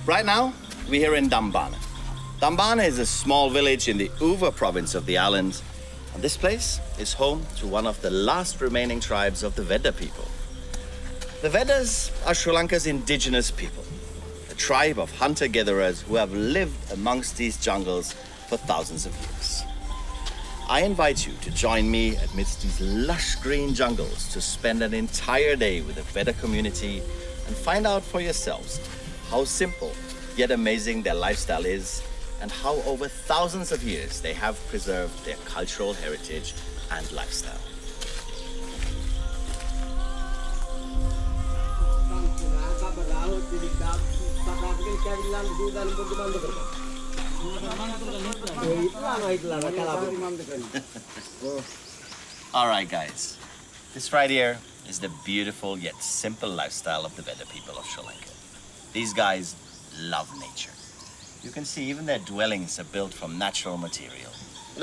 Right now, we're here in Dambana. Dambana is a small village in the Uva province of the island. And this place is home to one of the last remaining tribes of the Vedda people. The Veddas are Sri Lanka's indigenous people, a tribe of hunter-gatherers who have lived amongst these jungles for thousands of years. I invite you to join me amidst these lush green jungles to spend an entire day with the Vedda community and find out for yourselves how simple yet amazing their lifestyle is and how over thousands of years they have preserved their cultural heritage and lifestyle. All right, guys. This right here is the beautiful yet simple lifestyle of the Vedda people of Sri Lanka. These guys love nature. You can see even their dwellings are built from natural material. Okay,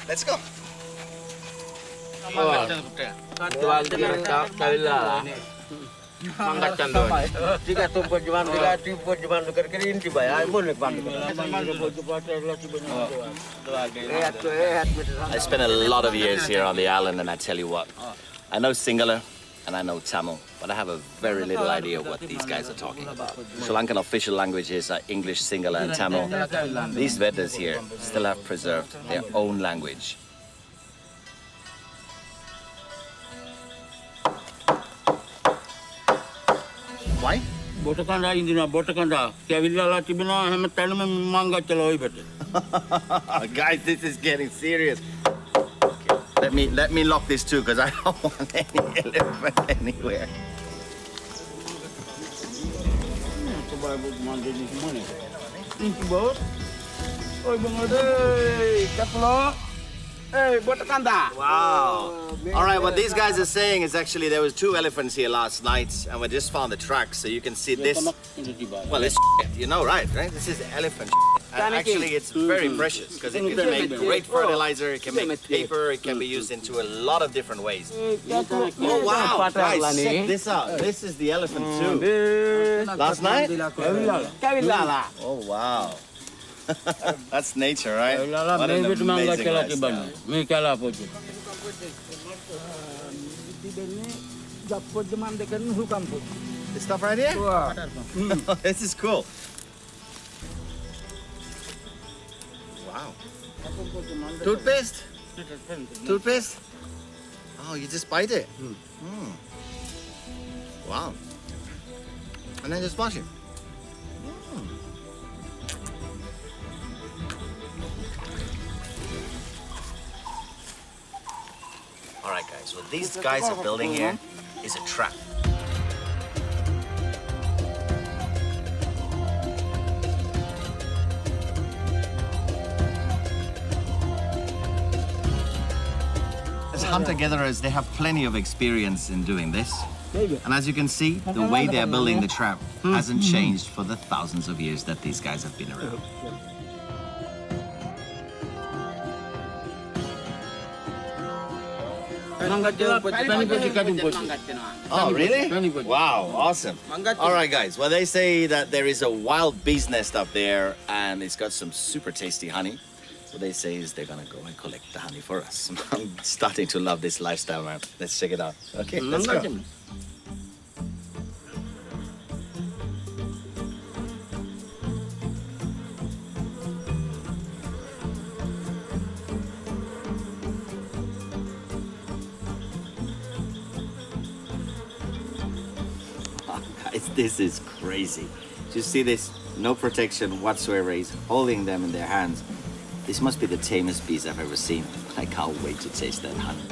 let's go. I spent a lot of years here on the island, and I tell you what, I know Sinhala and I know Tamil, but I have a very little idea what these guys are talking about. Sri Lankan official languages are English, Sinhala and Tamil. These Veddas here still have preserved their own language. Why? Guys, this is getting serious. Okay, let me lock this too, because I don't want any elephant anywhere. Wow. All right, what these guys are saying is actually there was 2 elephants here last night, and we just found the tracks, so you can see this. Well, it's you know, right? This is elephant and actually it's very precious because it can make great fertilizer, it can make paper, it can be used into a lot of different ways. Oh wow, guys, check this out. This is the elephant too. Last night? Oh wow. That's nature, right? What an amazing lifestyle. This stuff right here? This is cool. Wow. Toothpaste? Toothpaste? Oh, you just bite it? Wow. And then just wash it. All right, guys, what these guys are building here is a trap. As hunter-gatherers, they have plenty of experience in doing this. And as you can see, the way they're building the trap hasn't changed for the thousands of years that these guys have been around. Oh, really? Wow, awesome. All right, guys. Well, they say that there is a wild bee's nest up there, and it's got some super tasty honey. What they say is they're gonna go and collect the honey for us. I'm starting to love this lifestyle, man. Let's check it out. Okay, let's go. This is crazy. Do you see this? No protection whatsoever. He's holding them in their hands. This must be the tamest bees I've ever seen. I can't wait to taste that honey.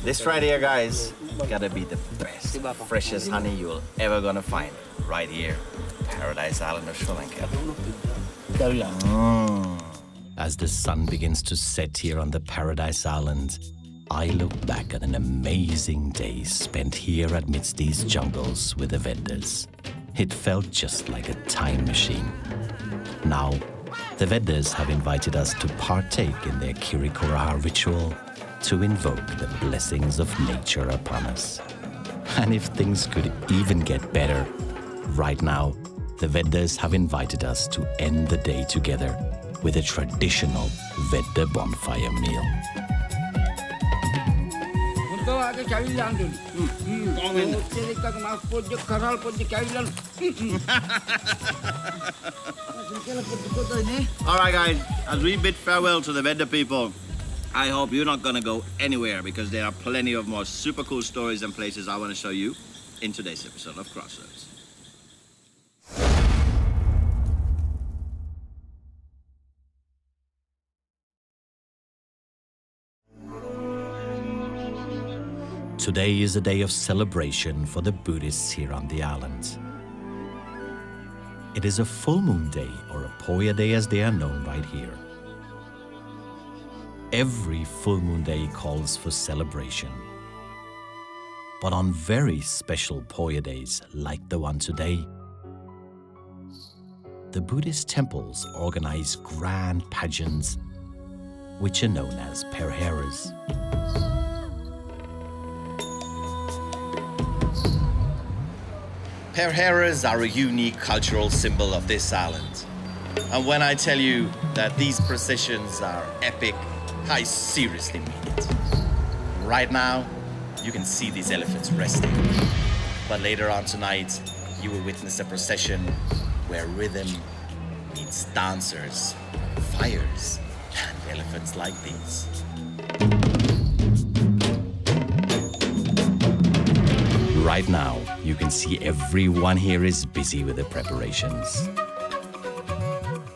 This right here, guys, gotta be the best, freshest honey you're ever gonna find right here, Paradise Island of Sri Lanka. As the sun begins to set here on the Paradise Island, I look back at an amazing day spent here amidst these jungles with the Veddas. It felt just like a time machine. Now, The Veddas have invited us to partake in their Kirikora ritual to invoke the blessings of nature upon us. And if things could even get better, right now, the Veddas have invited us to end the day together with a traditional Vedda bonfire meal. All right, guys, as we bid farewell to the Vedda people, I hope you're not going to go anywhere because there are plenty of more super cool stories and places I want to show you in today's episode of Crossroads. Today is a day of celebration for the Buddhists here on the island. It is a full moon day, or a Piya day as they are known right here. Every full moon day calls for celebration. But on very special Piya days, like the one today, the Buddhist temples organize grand pageants, which are known as Pereheras. Perahera are a unique cultural symbol of this island. And when I tell you that these processions are epic, I seriously mean it. Right now, you can see these elephants resting. But later on tonight, you will witness a procession where rhythm meets dancers, fires, and elephants like these. Right now, you can see everyone here is busy with the preparations.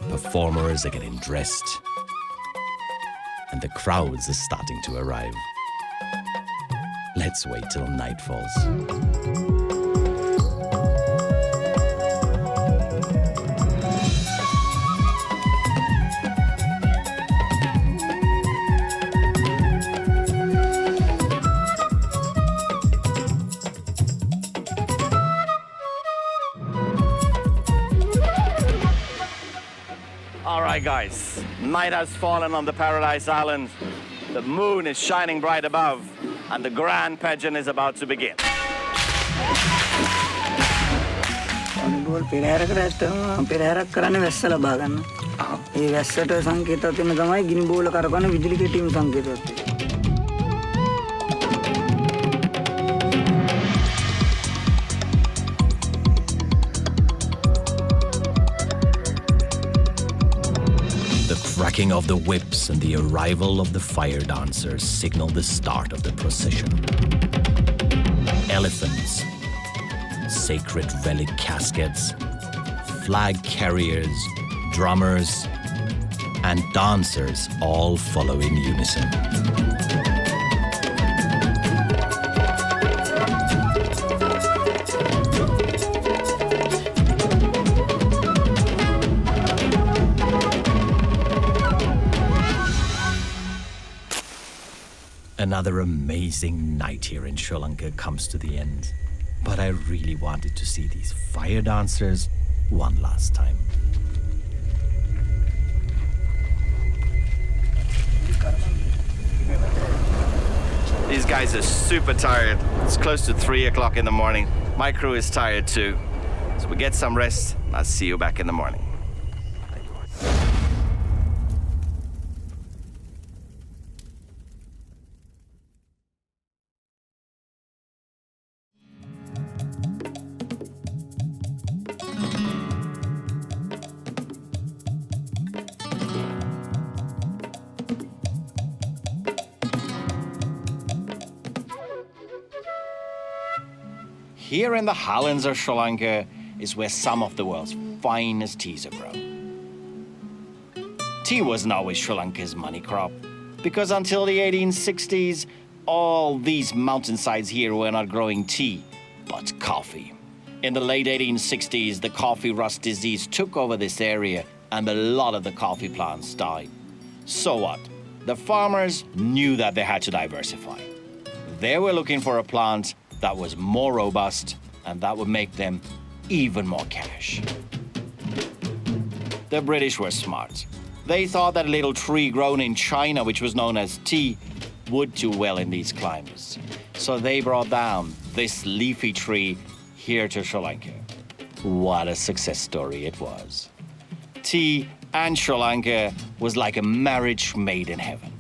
Performers are getting dressed, and the crowds are starting to arrive. Let's wait till night falls. All right, guys, night has fallen on the Paradise Island. The moon is shining bright above, and the grand pageant is about to begin. Perahera කරන්නේ වැස්ස ලබා ගන්න. ඒ වැස්සට සංකේතයක් දෙන්න තමයි ගිනි බෝල කරකවන විදුලි කෙටීම් සංකේතයක් තියෙන්නේ. The cracking of the whips and the arrival of the fire dancers signal the start of the procession. Elephants, sacred relic caskets, flag carriers, drummers, and dancers all follow in unison. Another amazing night here in Sri Lanka comes to the end, but I really wanted to see these fire dancers one last time. These guys are super tired. It's close to 3 o'clock in the morning. My crew is tired too. So we get some rest. I'll see you back in the morning. Here in the highlands of Sri Lanka is where some of the world's finest teas are grown. Tea wasn't always Sri Lanka's money crop, because until the 1860s, all these mountainsides here were not growing tea, but coffee. In the late 1860s, the coffee rust disease took over this area and a lot of the coffee plants died. So what? The farmers knew that they had to diversify. They were looking for a plant that was more robust and that would make them even more cash. The British were smart. They thought that a little tree grown in China, which was known as tea, would do well in these climates. So they brought down this leafy tree here to Sri Lanka. What a success story it was. Tea and Sri Lanka was like a marriage made in heaven.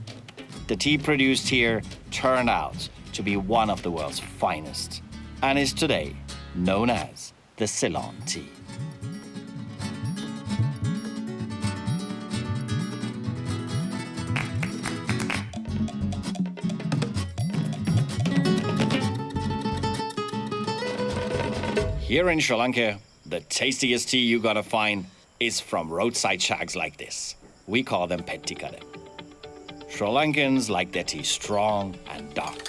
The tea produced here turned out to be one of the world's finest and is today known as the Ceylon Tea. Here in Sri Lanka, the tastiest tea you're gonna find is from roadside shacks like this. We call them pettikada. Sri Lankans like their tea strong and dark.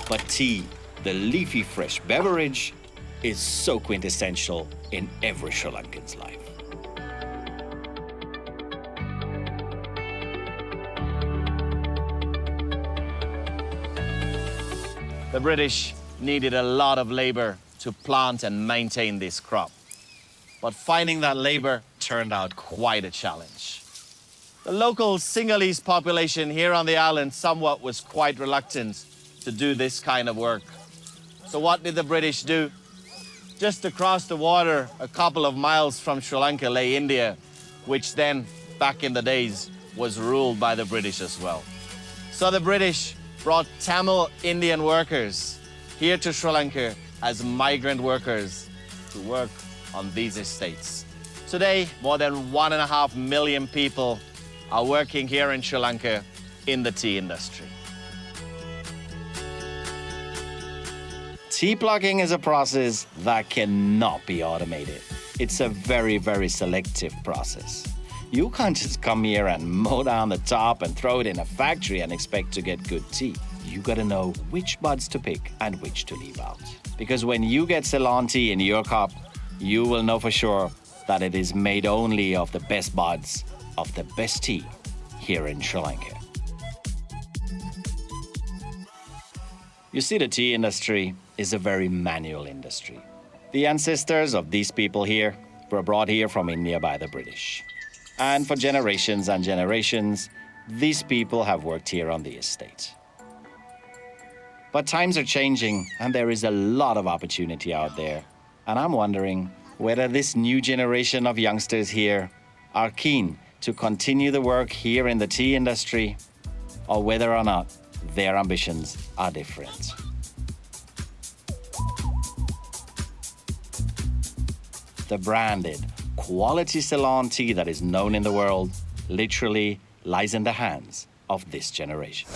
But tea, the leafy fresh beverage, is so quintessential in every Sri Lankan's life. The British needed a lot of labor to plant and maintain this crop. But finding that labor turned out quite a challenge. The local Sinhalese population here on the island somewhat was quite reluctant to do this kind of work. So what did the British do? Just across the water, a couple of miles from Sri Lanka, lay India, which then, back in the days, was ruled by the British as well. So the British brought Tamil Indian workers here to Sri Lanka as migrant workers to work on these estates. Today, more than 1.5 million people are working here in Sri Lanka in the tea industry. Tea plucking is a process that cannot be automated. It's a very, very selective process. You can't just come here and mow down the top and throw it in a factory and expect to get good tea. You gotta know which buds to pick and which to leave out. Because when you get Ceylon tea in your cup, you will know for sure that it is made only of the best buds of the best tea here in Sri Lanka. You see, the tea industry is a very manual industry. The ancestors of these people here were brought here from India by the British. And for generations and generations, these people have worked here on the estate. But times are changing and there is a lot of opportunity out there. And I'm wondering whether this new generation of youngsters here are keen to continue the work here in the tea industry, or whether or not their ambitions are different. The branded quality Ceylon tea that is known in the world literally lies in the hands of this generation.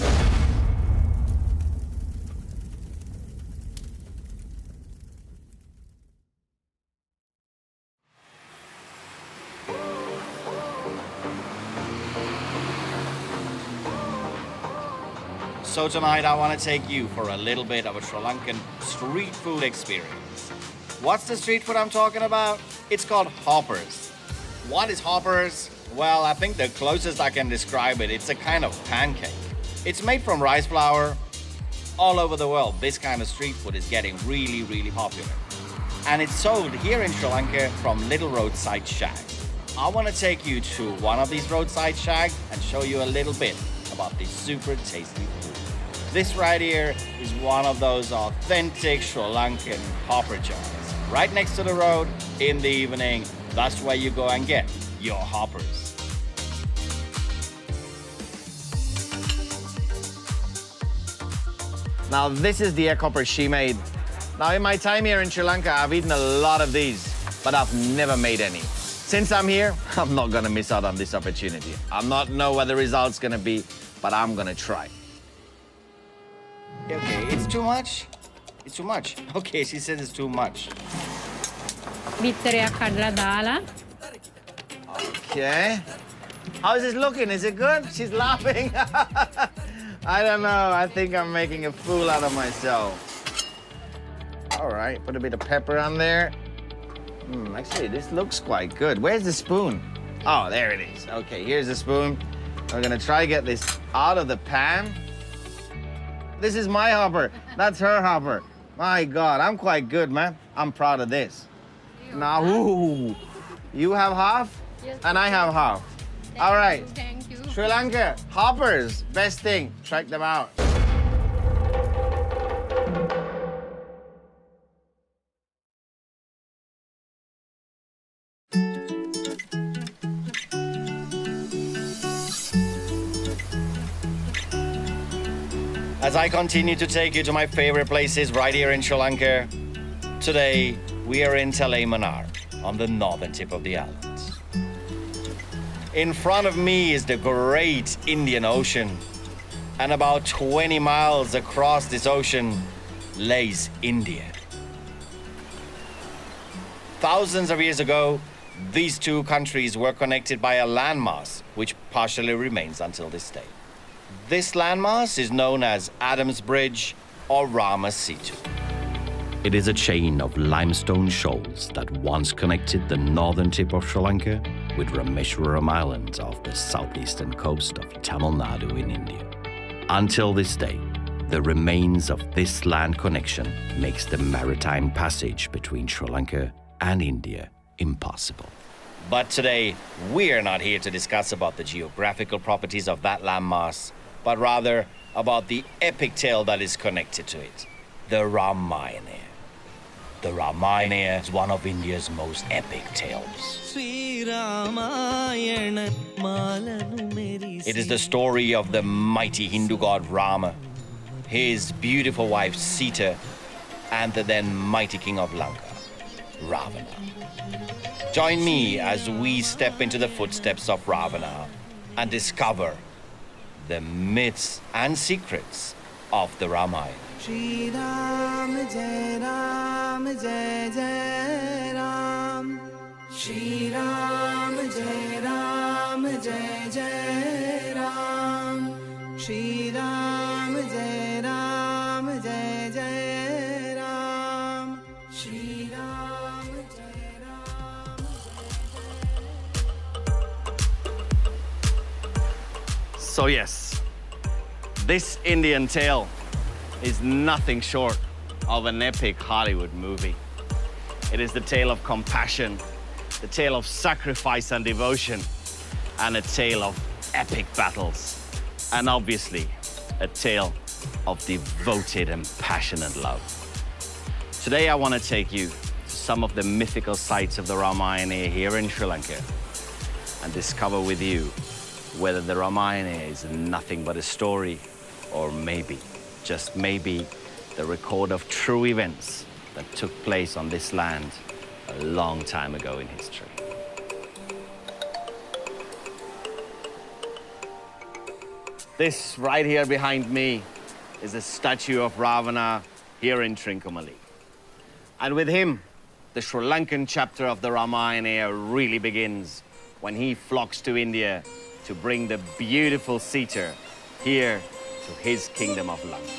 So tonight I want to take you for a little bit of a Sri Lankan street food experience. What's the street food I'm talking about? It's called hoppers. What is hoppers? Well, I think the closest I can describe it, it's a kind of pancake. It's made from rice flour. All over the world, this kind of street food is getting really, really popular. And it's sold here in Sri Lanka from little roadside shacks. I want to take you to one of these roadside shacks and show you a little bit about this super tasty food. This right here is one of those authentic Sri Lankan hopper jars. Right next to the road, in the evening, that's where you go and get your hoppers. Now this is the egg hopper she made. Now in my time here in Sri Lanka, I've eaten a lot of these, but I've never made any. Since I'm here, I'm not gonna miss out on this opportunity. I'm not know what the result's gonna be, but I'm gonna try. Okay, it's too much? It's too much. Okay, she says it's too much. Okay. How's this looking? Is it good? She's laughing. I don't know. I think I'm making a fool out of myself. All right, put a bit of pepper on there. Actually, this looks quite good. Where's the spoon? Oh, there it is. Okay, here's the spoon. I'm gonna try to get this out of the pan. This is my hopper. That's her hopper. My God, I'm quite good, man. I'm proud of this. Now, ooh, You have half, Yes, and I have half. All right. Thank you. Sri Lanka Hoppers, best thing. Check them out. As I continue to take you to my favorite places right here in Sri Lanka, today we are in Manar on the northern tip of the island. In front of me is the great Indian Ocean, and about 20 miles across this ocean lays India. Thousands of years ago, these two countries were connected by a landmass which partially remains until this day. This landmass is known as Adam's Bridge or Rama Setu. It is a chain of limestone shoals that once connected the northern tip of Sri Lanka with Rameshwaram Island off the southeastern coast of Tamil Nadu in India. Until this day, the remains of this land connection makes the maritime passage between Sri Lanka and India impossible. But today, we are not here to discuss about the geographical properties of that landmass, but rather about the epic tale that is connected to it, the Ramayana. The Ramayana is one of India's most epic tales. It is the story of the mighty Hindu god Rama, his beautiful wife Sita, and the then mighty king of Lanka, Ravana. Join me as we step into the footsteps of Ravana and discover the myths and secrets of the Ramayana. Shri Ram Jai Ram Jai Jai Ram Shri Ram Jai Ram Jai Jai Ram Shri Ram Jai Ram Jai Jai Ram Shri Ram Jai Ram So yes, this Indian tale is nothing short of an epic Hollywood movie. It is the tale of compassion, the tale of sacrifice and devotion, and a tale of epic battles, and obviously a tale of devoted and passionate love. Today I want to take you to some of the mythical sites of the Ramayana here in Sri Lanka and discover with you whether the Ramayana is nothing but a story, or maybe, just maybe, the record of true events that took place on this land a long time ago in history. This right here behind me is a statue of Ravana here in Trincomalee. And with him, the Sri Lankan chapter of the Ramayana really begins when he flocks to India to bring the beautiful Sita here to his kingdom of Lanka.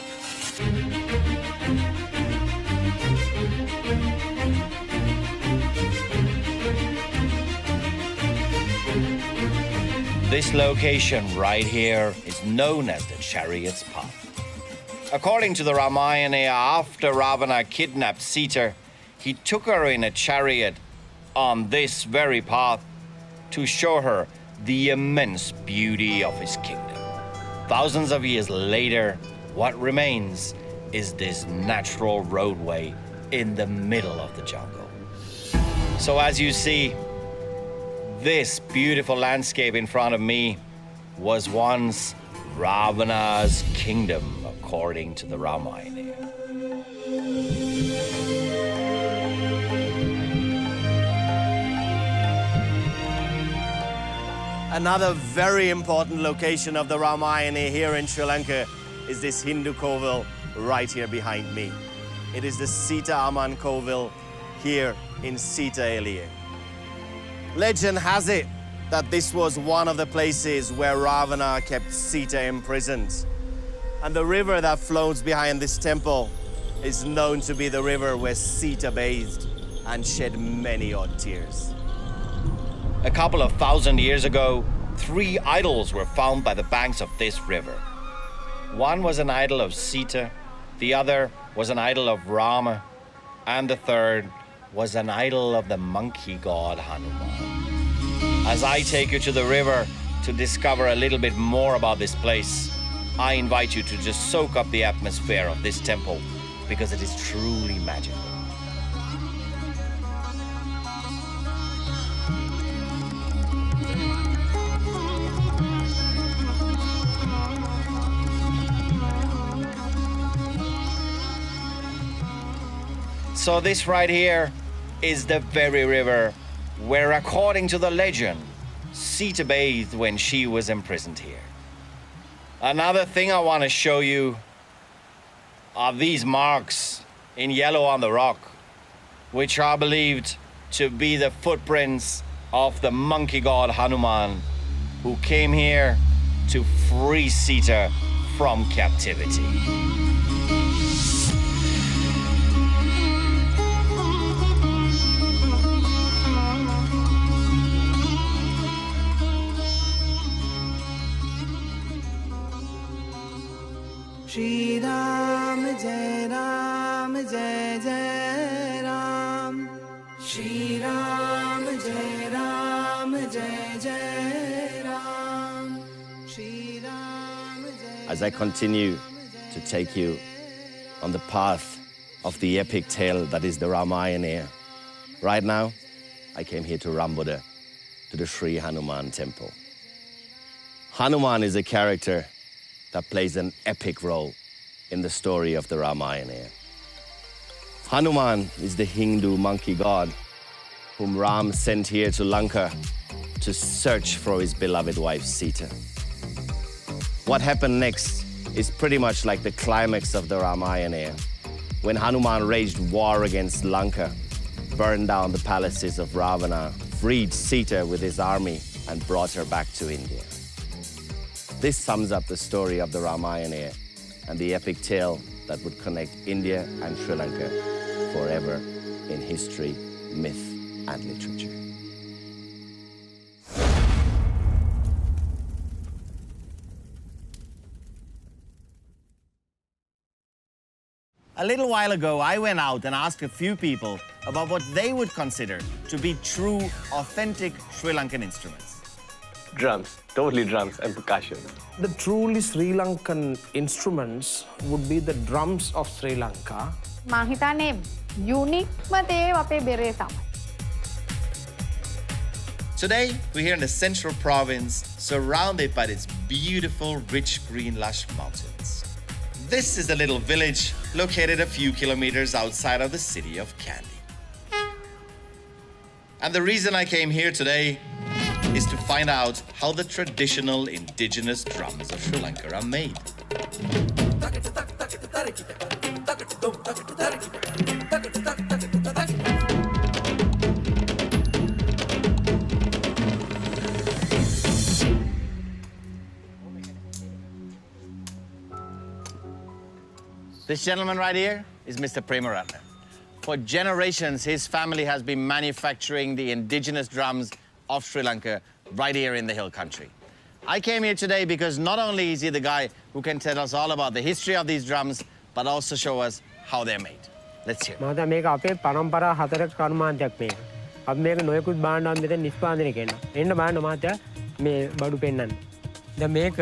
This location right here is known as the Chariot's Path. According to the Ramayana, after Ravana kidnapped Sita, he took her in a chariot on this very path to show her the immense beauty of his kingdom. Thousands of years later, what remains is this natural roadway in the middle of the jungle. So as you see, this beautiful landscape in front of me was once Ravana's kingdom, according to the Ramayana. Another very important location of the Ramayana here in Sri Lanka is this Hindu Kovil right here behind me. It is the Sita Amman Kovil here in Sita Elia. Legend has it that this was one of the places where Ravana kept Sita imprisoned. And the river that flows behind this temple is known to be the river where Sita bathed and shed many odd tears. A couple of thousand years ago, 3 idols were found by the banks of this river. One was an idol of Sita, the other was an idol of Rama, and the third was an idol of the monkey god Hanuman. As I take you to the river to discover a little bit more about this place, I invite you to just soak up the atmosphere of this temple because it is truly magical. So this right here is the very river where, according to the legend, Sita bathed when she was imprisoned here. Another thing I want to show you are these marks in yellow on the rock, which are believed to be the footprints of the monkey god Hanuman, who came here to free Sita from captivity. Shri Ram Jai Ram Jai Jai Ram Shri Ram Jai Ram Jai Jai Ram Shri Ram Jai. As I continue to take you on the path of the epic tale that is the Ramayana, right now I came here to Rambuda, to the Sri Hanuman temple. Hanuman is a character that plays an epic role in the story of the Ramayana. Hanuman is the Hindu monkey god whom Ram sent here to Lanka to search for his beloved wife Sita. What happened next is pretty much like the climax of the Ramayana, when Hanuman waged war against Lanka, burned down the palaces of Ravana, freed Sita with his army, and brought her back to India. This sums up the story of the Ramayana and the epic tale that would connect India and Sri Lanka forever in history, myth, and literature. A little while ago, I went out and asked a few people about what they would consider to be true, authentic Sri Lankan instruments. Drums, totally drums and percussion. The truly Sri Lankan instruments would be the drums of Sri Lanka. මං හිතන්නේ යුනික්ම දේ අපේ බෙරේ තමයි. Today, we're here in the central province, surrounded by its beautiful, rich, green, lush mountains. This is a little village located a few kilometers outside of the city of Kandy. And the reason I came here today is to find out how the traditional indigenous drums of Sri Lanka are made. This gentleman right here is Mr. Perahera. For generations, his family has been manufacturing the indigenous drums of Sri Lanka right here in the hill country. I came here today because not only is he the guy who can tell us all about the history of these drums, but also show us how they're made. Let's hear. මම මේක අපේ පරම්පරා හතරක කර්මාන්තයක් මේක. අපි මේක නොයෙකුත් භාණ්ඩවන් මෙතන නිෂ්පාදනය කරනවා. එන්න බලන්න මහත්තයා මේ බඩු පෙන්නන්න. දැන් මේක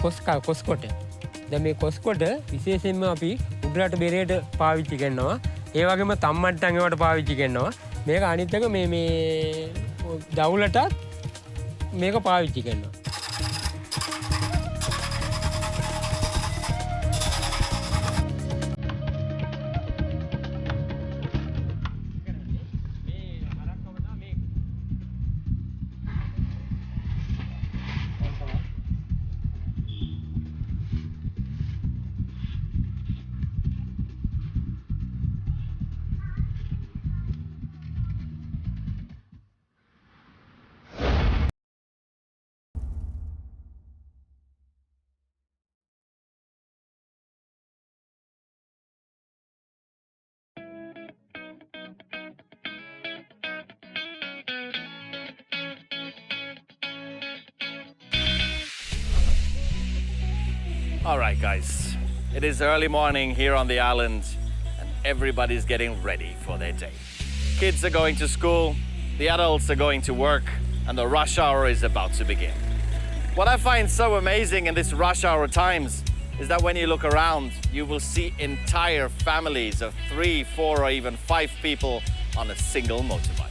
කොස්කොට. දැන් මේ කොස්කොට විශේෂයෙන්ම අපි උඩරට බෙරේට පාවිච්චි කරනවා. ඒ වගේම තම්මට්ටන් ඒවට පාවිච්චි කරනවා. මේක අනිත් එක මේ දවුලටත් මේක පාවිච්චි කරනවා. All right, guys. It is early morning here on the island, and everybody's getting ready for their day. Kids are going to school, the adults are going to work, and the rush hour is about to begin. What I find so amazing in this rush hour times is that when you look around, you will see entire families of 3, 4, or even 5 people on a single motorbike.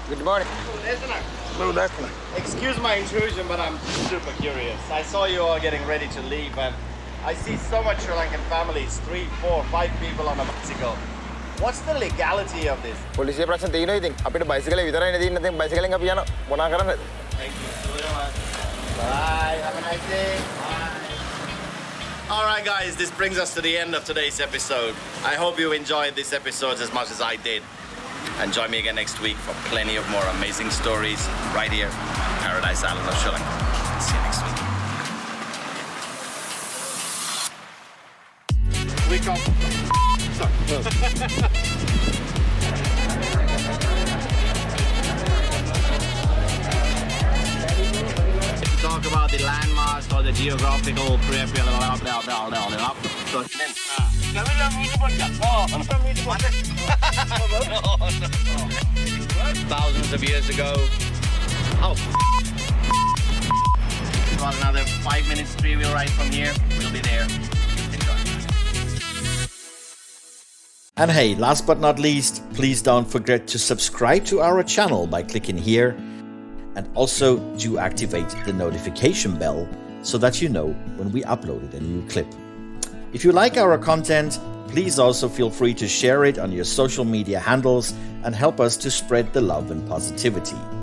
Good morning. Listener. Excuse my intrusion, but I'm super curious. I saw you all getting ready to leave, and I see so much Sri Lankan families, 3, 4, 5 people on a bicycle. What's the legality of this? පොලිසිය ප්‍රශ්න තියෙනවා ඉතින් අපිට බයිසිකලේ විතරයි නේ තියෙන්නේ දැන් බයිසිකලෙන් අපි යනවා මොනා කරන්නද? Thank you so much. Bye. Have a nice day. Bye. All right, guys, this brings us to the end of today's episode. I hope you enjoyed this episode as much as I did. And join me again next week for plenty of more amazing stories right here on Paradise Island of Sri Lanka. See you next week. We come. To talk about the landmarks or the geographical thousands of years ago. Oh, about another 5 minutes 3-wheel ride from here. We'll be there. Enjoy. And hey, last but not least, please don't forget to subscribe to our channel by clicking here, and also do activate the notification bell so that you know when we uploaded a new clip. If you like our content, please also feel free to share it on your social media handles and help us to spread the love and positivity.